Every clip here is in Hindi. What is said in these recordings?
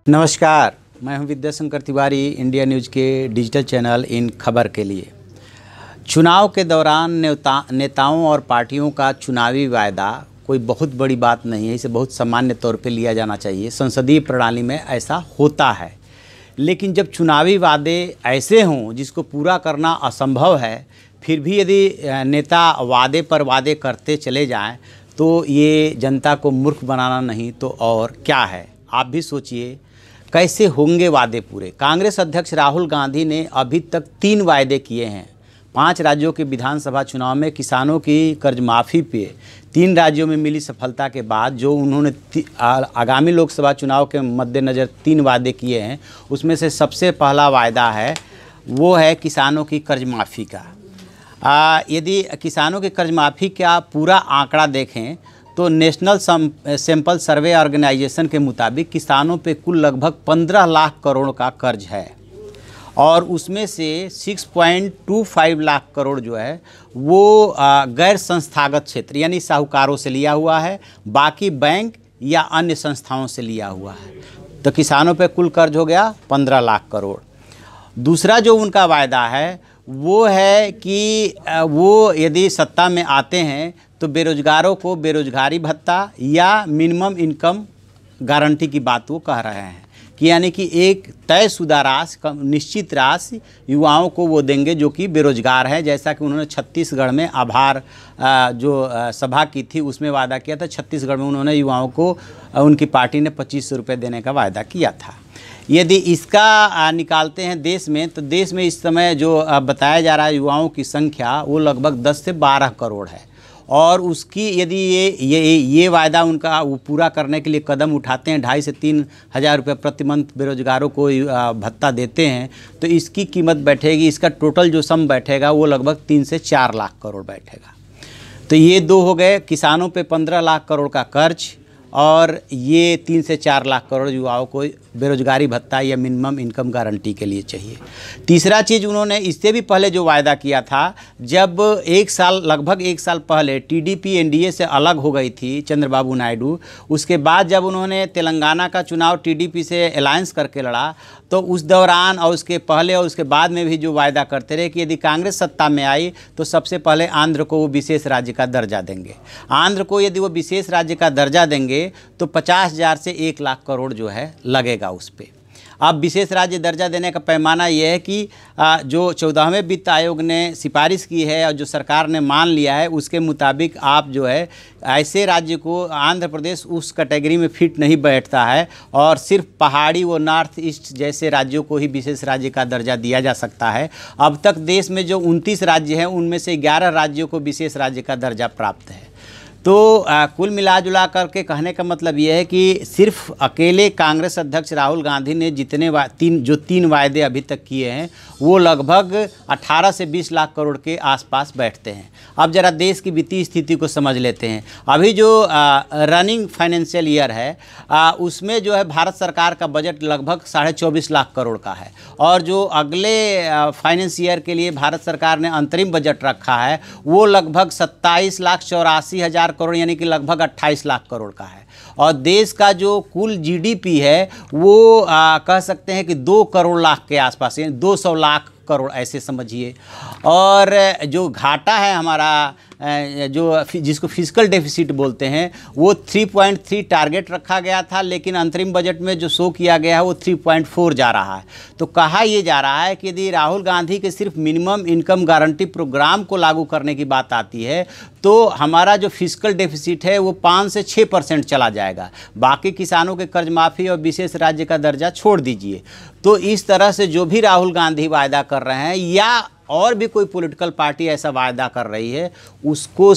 नमस्कार, मैं हूं विद्याशंकर तिवारी, इंडिया न्यूज़ के डिजिटल चैनल इन खबर के लिए। चुनाव के दौरान नेताओं और पार्टियों का चुनावी वायदा कोई बहुत बड़ी बात नहीं है, इसे बहुत सामान्य तौर पे लिया जाना चाहिए। संसदीय प्रणाली में ऐसा होता है, लेकिन जब चुनावी वादे ऐसे हों जिसको पूरा करना असंभव है, फिर भी यदि नेता वादे पर वादे करते चले जाएं तो ये जनता को मूर्ख बनाना नहीं तो और क्या है। आप भी सोचिए कैसे होंगे वादे पूरे। कांग्रेस अध्यक्ष राहुल गांधी ने अभी तक 3 वायदे किए हैं। 5 राज्यों के विधानसभा चुनाव में किसानों की कर्ज माफ़ी पे 3 राज्यों में मिली सफलता के बाद जो उन्होंने आगामी लोकसभा चुनाव के मद्देनज़र 3 वादे किए हैं, उसमें से सबसे पहला वायदा है वो है किसानों की कर्ज माफ़ी का। यदि किसानों की कर्ज माफ़ी का पूरा आंकड़ा देखें तो नेशनल सैंपल सर्वे ऑर्गेनाइजेशन के मुताबिक किसानों पे कुल लगभग 15 लाख करोड़ का कर्ज है और उसमें से 6.25 लाख करोड़ जो है वो गैर संस्थागत क्षेत्र यानी साहूकारों से लिया हुआ है, बाकी बैंक या अन्य संस्थाओं से लिया हुआ है। तो किसानों पे कुल कर्ज हो गया 15 लाख करोड़। दूसरा जो उनका वायदा है वो है कि वो यदि सत्ता में आते हैं तो बेरोजगारों को बेरोजगारी भत्ता या मिनिमम इनकम गारंटी की बात वो कह रहे हैं कि यानी कि एक तयशुदा राशि, निश्चित राशि युवाओं को वो देंगे जो कि बेरोजगार हैं। जैसा कि उन्होंने छत्तीसगढ़ में आभार जो सभा की थी उसमें वादा किया था। छत्तीसगढ़ में उन्होंने युवाओं को उनकी पार्टी ने 2500 रुपये देने का वादा किया था। यदि इसका निकालते हैं देश में तो देश में इस समय जो बताया जा रहा है युवाओं की संख्या वो लगभग 10 से 12 करोड़ है और उसकी यदि ये वायदा उनका वो पूरा करने के लिए कदम उठाते हैं, 2,500 से 3,000 रुपये प्रति मंथ बेरोजगारों को भत्ता देते हैं, तो इसकी कीमत बैठेगी, इसका टोटल जो सम बैठेगा वो लगभग 3 से 4 लाख करोड़ बैठेगा। तो ये 2 हो गए, किसानों पे 15 लाख करोड़ का कर्ज और ये 3 से 4 लाख करोड़ युवाओं को बेरोजगारी भत्ता या मिनिमम इनकम गारंटी के लिए चाहिए। तीसरा चीज़ उन्होंने इससे भी पहले जो वायदा किया था, जब लगभग एक साल पहले टीडीपी एनडीए से अलग हो गई थी चंद्रबाबू नायडू, उसके बाद जब उन्होंने तेलंगाना का चुनाव टीडीपी से अलायंस करके लड़ा तो उस दौरान और उसके पहले और उसके बाद में भी जो वायदा करते रहे कि यदि कांग्रेस सत्ता में आई तो सबसे पहले आंध्र को वो विशेष राज्य का दर्जा देंगे। आंध्र को यदि वो विशेष राज्य का दर्जा देंगे तो 50,000 से 1 लाख करोड़ जो है लगेगा उस पर। अब विशेष राज्य दर्जा देने का पैमाना यह है कि जो 14वें वित्त आयोग ने सिफारिश की है और जो सरकार ने मान लिया है उसके मुताबिक आप जो है ऐसे राज्य को, आंध्र प्रदेश उस कैटेगरी में फिट नहीं बैठता है और सिर्फ पहाड़ी व नॉर्थ ईस्ट जैसे राज्यों को ही विशेष राज्य का दर्जा दिया जा सकता है। अब तक देश में जो 29 राज्य हैं उनमें से 11 राज्यों को विशेष राज्य का दर्जा प्राप्त है। तो कुल मिलाजुला करके कहने का मतलब यह है कि सिर्फ अकेले कांग्रेस अध्यक्ष राहुल गांधी ने जितने 3 वायदे अभी तक किए हैं वो लगभग 18 से 20 लाख करोड़ के आसपास बैठते हैं। अब जरा देश की वित्तीय स्थिति को समझ लेते हैं। अभी जो रनिंग फाइनेंशियल ईयर है उसमें जो है भारत सरकार का बजट लगभग 24.5 लाख करोड़ का है और जो अगले फाइनेंस ईयर के लिए भारत सरकार ने अंतरिम बजट रखा है वो लगभग 27,84,000 करोड़ यानी कि लगभग 28 लाख करोड़ का है। और देश का जो कुल जीडीपी है वो कह सकते हैं कि 2 करोड़ लाख के आसपास, यानी 200 लाख करोड़ ऐसे समझिए। और जो घाटा है हमारा जो जिसको फिजिकल डेफिसिट बोलते हैं वो 3.3 टारगेट रखा गया था, लेकिन अंतरिम बजट में जो शो किया गया है वो 3.4 जा रहा है। तो कहा यह जा रहा है कि यदि राहुल गांधी के सिर्फ मिनिमम इनकम गारंटी प्रोग्राम को लागू करने की बात आती है तो हमारा जो फिजिकल डेफिसिट है वो 5 से 6% चला जाएगा। बाकी किसानों के कर्ज माफ़ी और विशेष राज्य का दर्जा छोड़ दीजिए। तो इस तरह से जो भी राहुल गांधी वायदा कर रहे हैं या और भी कोई पॉलिटिकल पार्टी ऐसा वायदा कर रही है उसको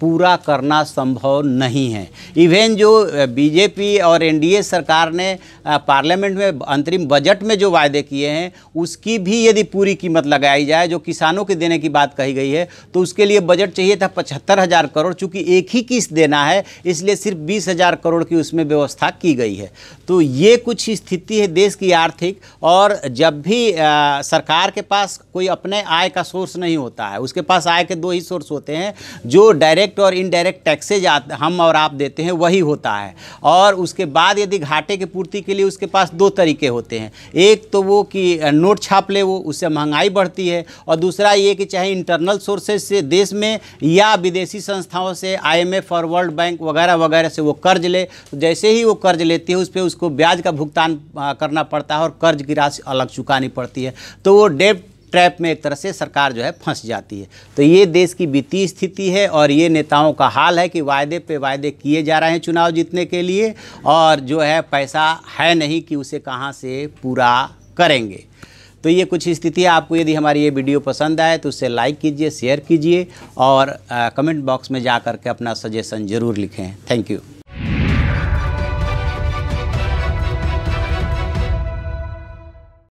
पूरा करना संभव नहीं है। इवन जो बीजेपी और एनडीए सरकार ने पार्लियामेंट में अंतरिम बजट में जो वायदे किए हैं उसकी भी यदि पूरी कीमत लगाई जाए, जो किसानों के देने की बात कही गई है, तो उसके लिए बजट चाहिए था 75,000 करोड़। चूँकि एक ही किस्त देना है इसलिए सिर्फ 20,000 करोड़ की उसमें व्यवस्था की गई है। तो ये कुछ स्थिति है देश की आर्थिक। और जब भी सरकार के पास कोई अपने माने आय का सोर्स नहीं होता है। उसके पास आय के दो ही सोर्स होते हैं, जो डायरेक्ट और इनडायरेक्ट टैक्सेज हम और आप देते हैं वही होता है। और उसके बाद यदि घाटे की पूर्ति के लिए उसके पास दो तरीके होते हैं, एक तो वो कि नोट छाप ले, वो उससे महंगाई बढ़ती है, और दूसरा ये कि चाहे इंटरनल सोर्सेज से देश में या विदेशी संस्थाओं से IMF और वर्ल्ड बैंक वगैरह वगैरह से वो कर्ज ले। तो जैसे ही वो कर्ज लेती है उस पर उसको ब्याज का भुगतान करना पड़ता है और कर्ज की राशि अलग चुकानी पड़ती है। तो वो डेब्ट ट्रैप में एक तरह से सरकार जो है फंस जाती है। तो ये देश की वित्तीय स्थिति है और ये नेताओं का हाल है कि वायदे पे वायदे किए जा रहे हैं चुनाव जीतने के लिए, और जो है पैसा है नहीं कि उसे कहाँ से पूरा करेंगे। तो ये कुछ स्थिति है। आपको यदि हमारी ये वीडियो पसंद आए तो उससे लाइक कीजिए, शेयर कीजिए और कमेंट बॉक्स में जा कर के अपना सजेशन ज़रूर लिखें। Thank you.